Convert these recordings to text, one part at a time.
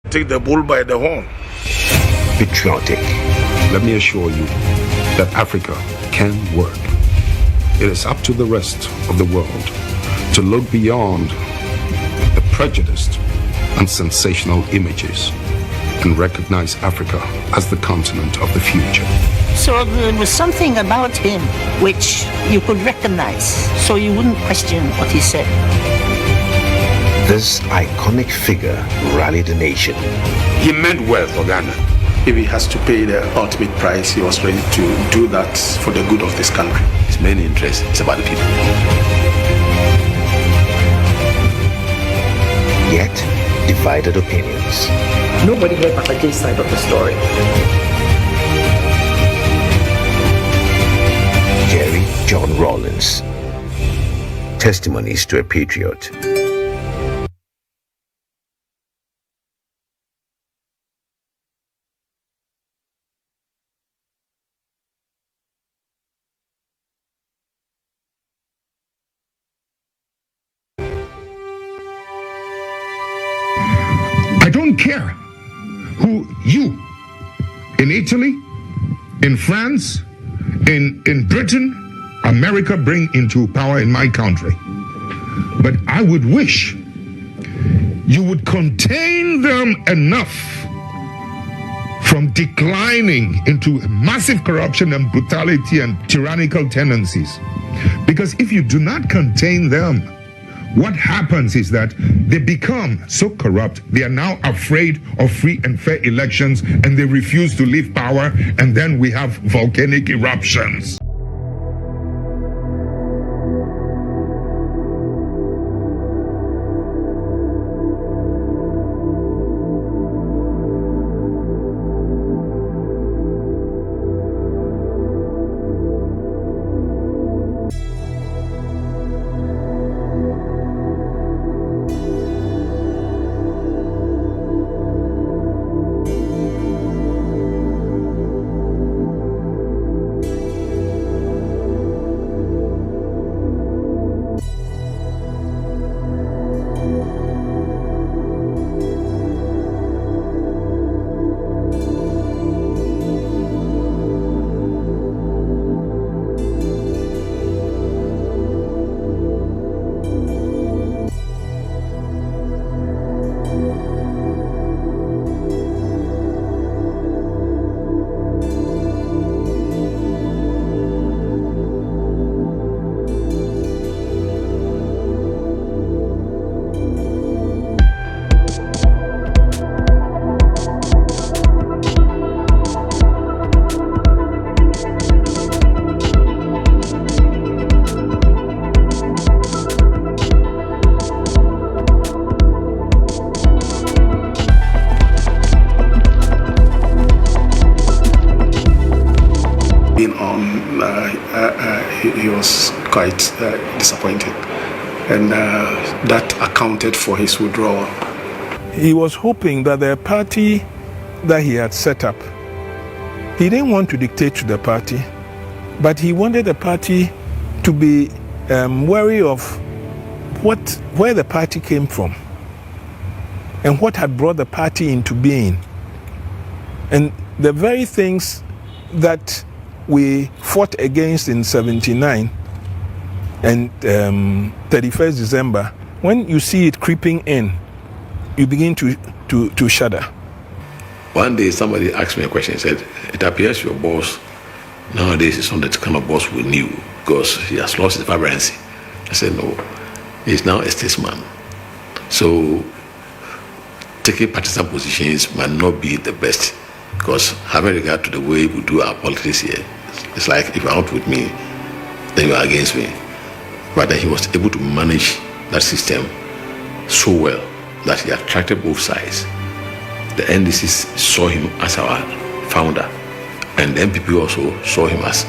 Take the bull by the horn. Patriotic. Let me assure you that Africa can work. It is up to the rest of the world to look beyond the prejudiced and sensational images and recognize Africa as the continent of the future. So there was something about him which you could recognize, so you wouldn't question what he said. This iconic figure rallied the nation. He meant well for Ghana. If he has to pay the ultimate price, he was ready to do that for the good of this country. His main interest is about the people. Yet, divided opinions. Nobody heard Papa J's side of the story. Jerry John Rawlings. Testimonies to a Patriot. I don't care who you, in Italy, in France, in Britain, America bring into power in my country. But I would wish you would contain them enough from declining into massive corruption and brutality and tyrannical tendencies. Because if you do not contain them, what happens is that they become so corrupt, they are now afraid of free and fair elections and they refuse to leave power, and then we have volcanic eruptions. He was quite disappointed, and that accounted for his withdrawal. He was hoping that the party that he had set up, he didn't want to dictate to the party, but he wanted the party to be wary of where the party came from and what had brought the party into being. And the very things that we fought against in 79 and 31st December, when you see it creeping in, you begin to shudder. One day somebody asked me a question. He said, it appears your boss nowadays is not the kind of boss we knew because he has lost his vibrancy. I said, no, he's now a statesman. So taking partisan positions might not be the best, because having regard to the way we do our politics here, it's like if you're out with me, then you are against me. But then he was able to manage that system so well that he attracted both sides. The NDC saw him as our founder, and the MPP also saw him as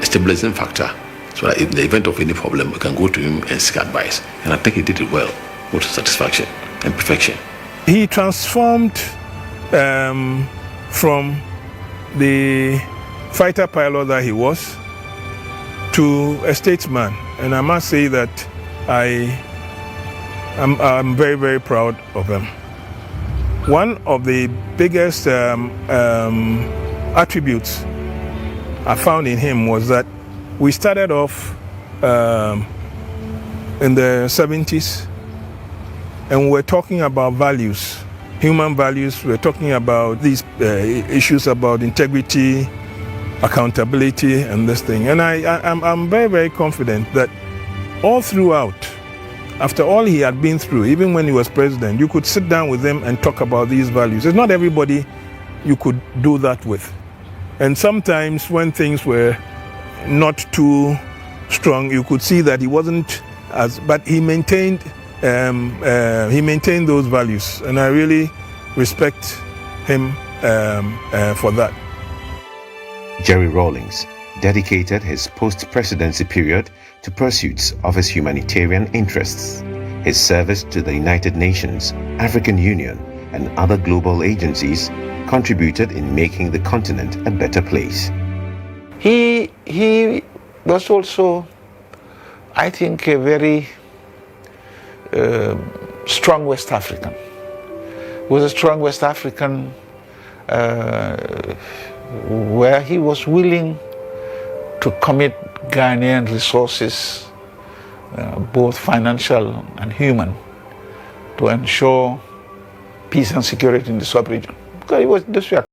a stabilizing factor, so that in the event of any problem, we can go to him and seek advice. And I think he did it well, with satisfaction and perfection. He transformed from the fighter pilot that he was to a statesman, and I must say that I'm very, very proud of him. one of the biggest attributes I found in him was that we started off in the 70s, and we're talking about values, human values. We're talking about these issues about integrity, accountability, and this thing. And I'm very, very confident that all throughout, after all he had been through, even when he was president, you could sit down with him and talk about these values. It's not everybody you could do that with. And sometimes when things were not too strong, you could see that he wasn't as, but he maintained those values. And I really respect him for that. Jerry Rawlings dedicated his post-presidency period to pursuits of his humanitarian interests, his service to the United Nations, African Union, and other global agencies contributed in making the continent a better place. He was also, I think, a very strong West African. He was a strong West African where he was willing to commit Ghanaian resources, both financial and human, to ensure peace and security in the sub-region. Because it was this way.